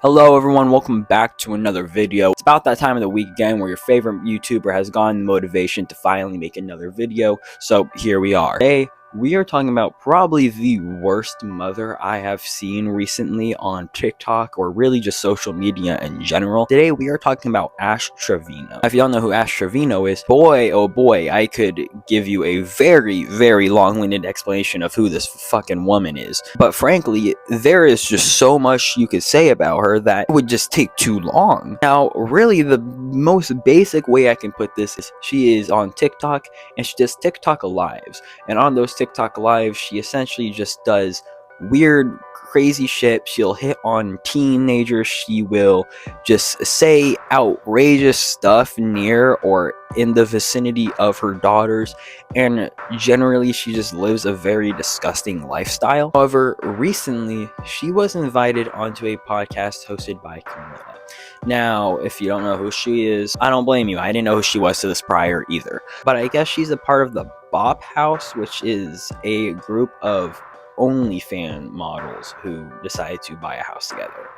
Hello everyone, welcome back to another video. It's about that time of the week again where your favorite YouTuber has gotten the motivation to finally make another video. So here we are. Today, we are talking about probably the worst mother I have seen recently on TikTok or really just social media in general. Today, we are talking about Ash Trevino. If you don't know who Ash Trevino is, boy, oh boy, I could give you a very, very long-winded explanation of who this fucking woman is. But frankly, there is just so much you could say about her that would just take too long. Now, really, the most basic way I can put this is she is on TikTok and she does TikTok lives. And on those TikTok lives, she essentially just does weird, crazy shit. She'll hit on teenagers. She will just say outrageous stuff near or in the vicinity of her daughters. And generally, she just lives a very disgusting lifestyle. However, recently, she was invited onto a podcast hosted by Camilla. Now, if you don't know who she is, I don't blame you. I didn't know who she was to this prior either. But I guess she's a part of the Bop House, which is a group of OnlyFans models who decide to buy a house together.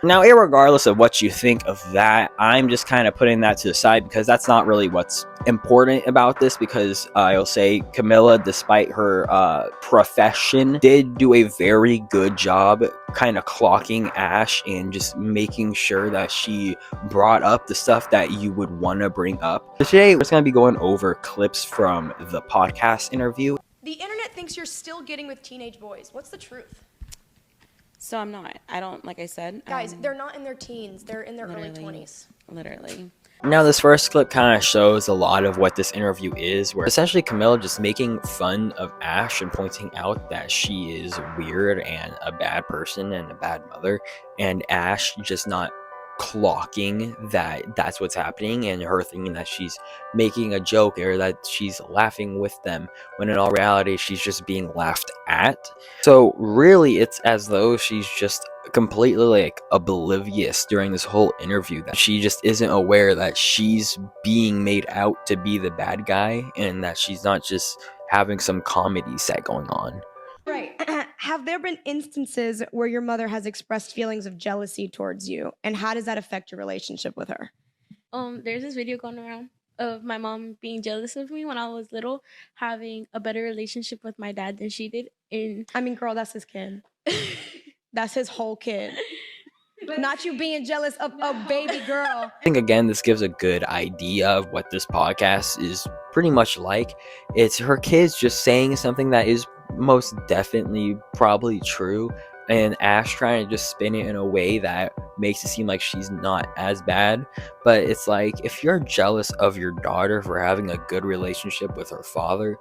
Now, irregardless of what you think of that, I'm just kind of putting that to the side because that's not really what's important about this, because I'll say Camilla, despite her profession, did do a very good job kind of clocking Ash and just making sure that she brought up the stuff that you would want to bring up. Today, we're just going to be going over clips from the podcast interview. The internet thinks you're still getting with teenage boys. What's the truth? So I'm not. I don't, like I said. Guys, they're not in their teens. They're in their early Literally. 20s. Literally. Now, this first clip kind of shows a lot of what this interview is, where essentially Camilla just making fun of Ash and pointing out that she is weird and a bad person and a bad mother, and Ash just not clocking that that's what's happening, and her thinking that she's making a joke or that she's laughing with them, when in all reality she's just being laughed at. So really, it's as though she's just completely like oblivious during this whole interview, that she just isn't aware that she's being made out to be the bad guy and that she's not just having some comedy set going on. Right. Have there been instances where your mother has expressed feelings of jealousy towards you? And how does that affect your relationship with her? There's this video going around of my mom being jealous of me when I was little, having a better relationship with my dad than she did. And I mean, girl, that's his kid. That's his whole kid. Not you being jealous of a baby girl. I think, again, this gives a good idea of what this podcast is pretty much like. It's her kids just saying something that is most definitely probably true, and Ash trying to just spin it in a way that makes it seem like she's not as bad. But it's like, if you're jealous of your daughter for having a good relationship with her father,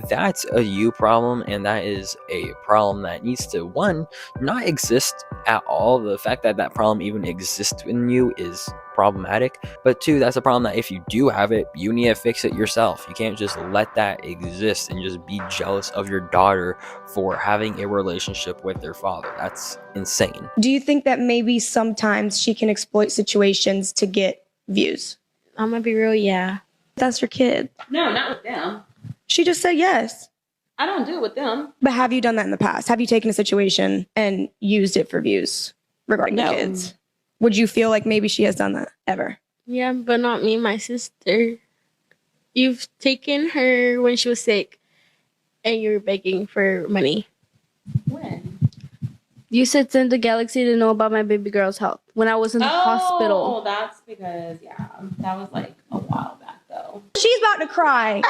that's a you problem, and that is a problem that needs to, one, not exist at all. The fact that that problem even exists in you is problematic, but two, that's a problem that if you do have it, you need to fix it yourself. You can't just let that exist and just be jealous of your daughter for having a relationship with their father. That's insane. Do you think that maybe sometimes she can exploit situations to get views? I'm gonna be real, yeah. That's your kid. No, not with them. She just said yes. I don't do it with them. But have you done that in the past? Have you taken a situation and used it for views regarding the No. kids? Would you feel like maybe she has done that ever? Yeah, but not me, my sister. You've taken her when she was sick and you were begging for money. When? You said send the galaxy to know about my baby girl's health when I was in the hospital. Oh, that's because, yeah, that was like a while back though. She's about to cry.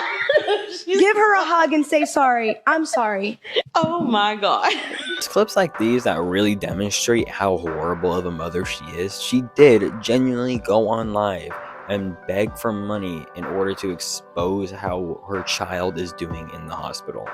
Give her a hug and say sorry. I'm sorry. Oh my God. It's clips like these that really demonstrate how horrible of a mother she is. She did genuinely go on live and beg for money in order to expose how her child is doing in the hospital.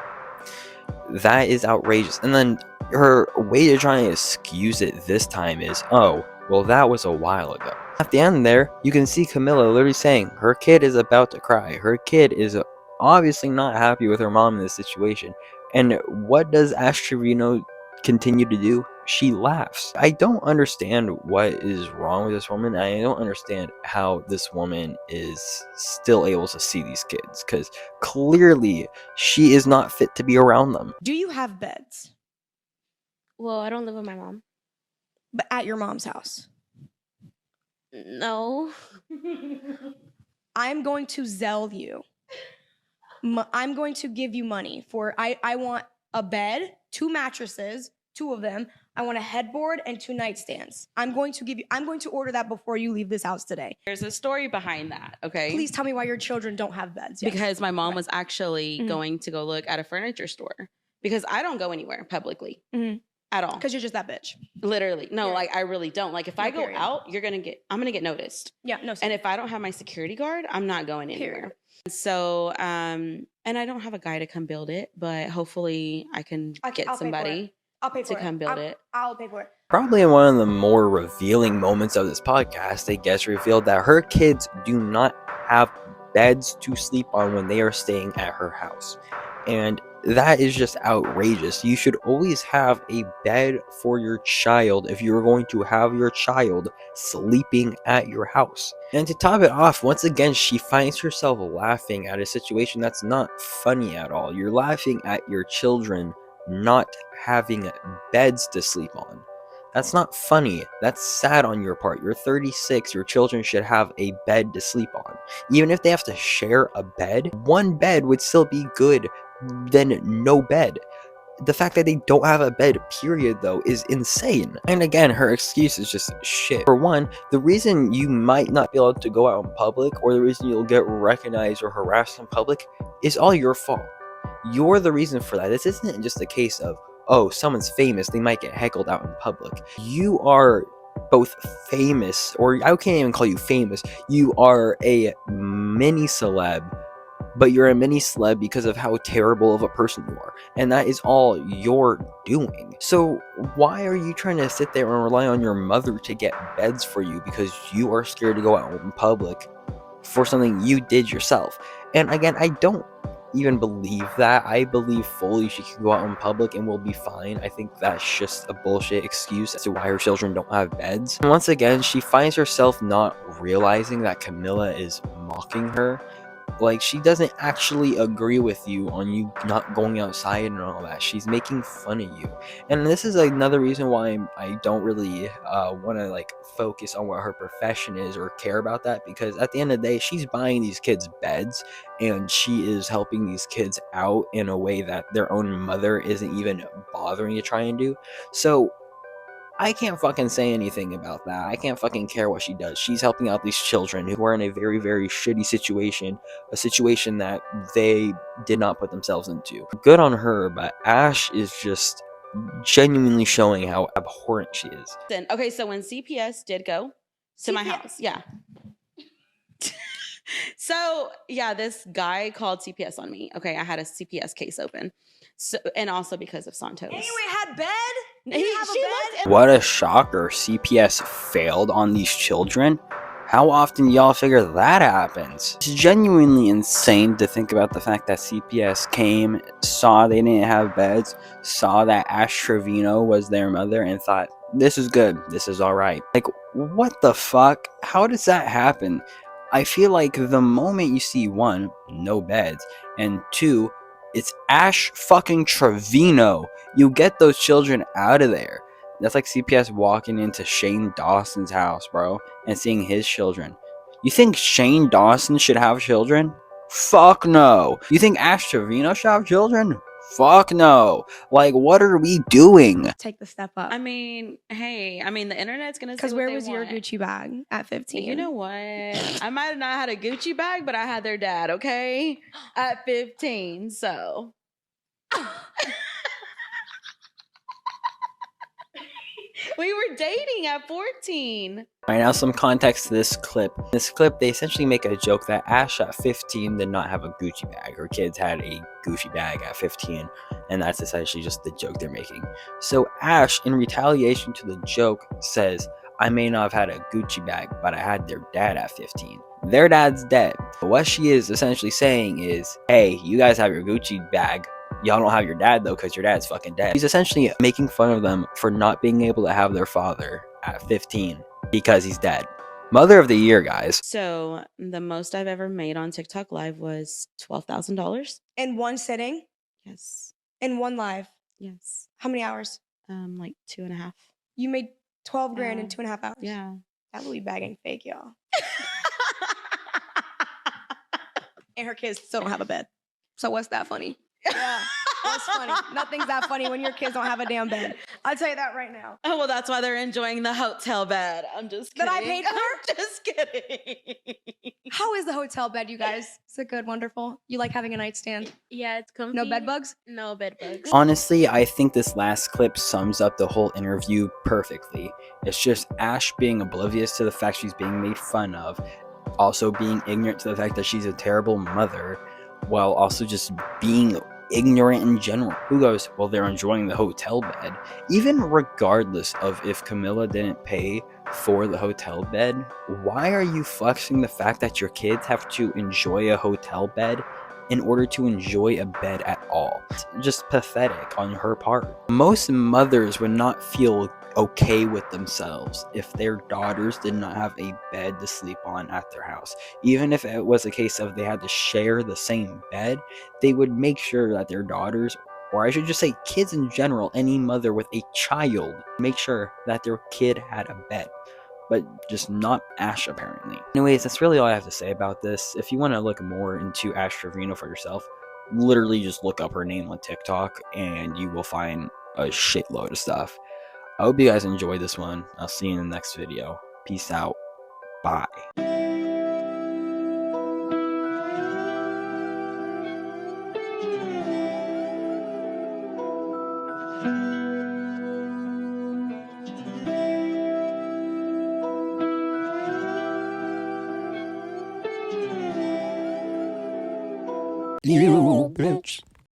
That is outrageous. And then her way to try and excuse it this time is, oh, well, that was a while ago. At the end there, you can see Camilla literally saying her kid is about to cry. Her kid is obviously not happy with her mom in this situation. And what does Ash Trevino continue to do? She laughs. I don't understand what is wrong with this woman. I don't understand how this woman is still able to see these kids, because clearly she is not fit to be around them. Do you have beds? Well, I don't live with my mom. but at your mom's house. No. I'm going to Zelle you. I'm going to give you money for, I want a bed, 2 mattresses, 2 of them. I want a headboard and 2 nightstands. I'm going to order that before you leave this house today. There's a story behind that, okay? Please tell me why your children don't have beds. Yes. Because my mom Right. was actually Mhm. going to go look at a furniture store because I don't go anywhere publicly Mhm. at all. Because you're just that bitch. Literally. No, Period. like I really don't. Like if I No, go period. out, I'm going to get noticed. Yeah, no. And if I don't have my security guard, I'm not going anywhere. Period. So, and I don't have a guy to come build it, but hopefully I can I'll get pay for somebody I'll pay for to it. come build it. I'll pay for it. Probably in one of the more revealing moments of this podcast, a guest revealed that her kids do not have beds to sleep on when they are staying at her house. And that is just outrageous. You should always have a bed for your child if you're going to have your child sleeping at your house. And to top it off, once again, she finds herself laughing at a situation that's not funny at all. You're laughing at your children not having beds to sleep on. That's not funny. That's sad on your part. You're 36. Your children should have a bed to sleep on. Even if they have to share a bed, one bed would still be good than no bed. The fact that they don't have a bed, period, though, is insane. And again, her excuse is just shit. For one, the reason you might not be able to go out in public, or the reason you'll get recognized or harassed in public, is all your fault. You're the reason for that. This isn't just a case of, oh, someone's famous, they might get heckled out in public. You are both famous, or I can't even call you famous, you are a mini celeb, but you're a mini celeb because of how terrible of a person you are. And that is all you're doing. So why are you trying to sit there and rely on your mother to get beds for you because you are scared to go out in public for something you did yourself? And again, I don't even believe that. I believe fully she can go out in public and will be fine. I think that's just a bullshit excuse as to why her children don't have beds. And once again, she finds herself not realizing that Camilla is mocking her. Like, she doesn't actually agree with you on you not going outside and all that. She's making fun of you. And this is another reason why I don't really want to like focus on what her profession is or care about that, because at the end of the day, she's buying these kids beds and she is helping these kids out in a way that their own mother isn't even bothering to try and do. So I can't fucking say anything about that. I can't fucking care what she does. She's helping out these children who are in a very, very shitty situation, a situation that they did not put themselves into. Good on her, but Ash is just genuinely showing how abhorrent she is. Okay, so when CPS did go to my house, yeah. So yeah, this guy called CPS on me. Okay, I had a CPS case open. So, and also because of Santos. Anyway, had bed? You He- have a she bed? looked- What a shocker. CPS failed on these children. How often y'all figure that happens? It's genuinely insane to think about the fact that CPS came, saw they didn't have beds, saw that Ash Trevino was their mother, and thought, this is good, this is alright. Like, what the fuck? How does that happen? I feel like the moment you see, one, no beds, and two, it's Ash fucking Trevino, you get those children out of there. That's like CPS walking into Shane Dawson's house, bro, and seeing his children. You think Shane Dawson should have children? Fuck no. You think Ash Trevino should have children? Fuck no. Like, what are we doing? Take the step up. I mean, hey, the internet's gonna say Because what where they was your want. Gucci bag at 15? You know what? I might have not had a Gucci bag, but I had their dad, okay? At 15, so. We were dating at 14. Alright, now some context to this clip. In this clip, they essentially make a joke that Ash at 15 did not have a Gucci bag. Her kids had a Gucci bag at 15, and that's essentially just the joke they're making. So Ash, in retaliation to the joke, says, I may not have had a Gucci bag, but I had their dad at 15. Their dad's dead. But what she is essentially saying is, hey, you guys have your Gucci bag. Y'all don't have your dad though, because your dad's fucking dead. He's essentially making fun of them for not being able to have their father at 15 because he's dead. Mother of the year, guys. So the most I've ever made on TikTok Live was $12,000. In one sitting? Yes. In one live? Yes. How many hours? Like 2.5. You made 12 grand Yeah. in 2.5 hours. Yeah. That will be bagging fake, y'all. And her kids still don't have a bed. So what's that funny? Yeah. What's funny? Nothing's that funny when your kids don't have a damn bed. I'll tell you that right now. Oh, well, that's why they're enjoying the hotel bed. I'm just kidding. That I paid for? I'm just kidding. How is the hotel bed, you guys? Is it good? Wonderful? You like having a nightstand? Yeah, it's comfy. No bed bugs? No bed bugs. Honestly, I think this last clip sums up the whole interview perfectly. It's just Ash being oblivious to the fact she's being made fun of, also being ignorant to the fact that she's a terrible mother, while also just being ignorant in general. Who goes, well, they're enjoying the hotel bed. Even regardless of if Camilla didn't pay for the hotel bed, why are you flexing the fact that your kids have to enjoy a hotel bed in order to enjoy a bed at all? It's just pathetic on her part. Most mothers would not feel okay with themselves if their daughters did not have a bed to sleep on at their house. Even if it was a case of they had to share the same bed, they would make sure that their daughters, or I should just say kids in general, any mother with a child, make sure that their kid had a bed. But just not Ash, apparently. Anyways, that's really all I have to say about this. If you want to look more into Ash Trevino for yourself, literally just look up her name on TikTok and you will find a shitload of stuff. I hope you guys enjoyed this one. I'll see you in the next video. Peace out. Bye. You bitch.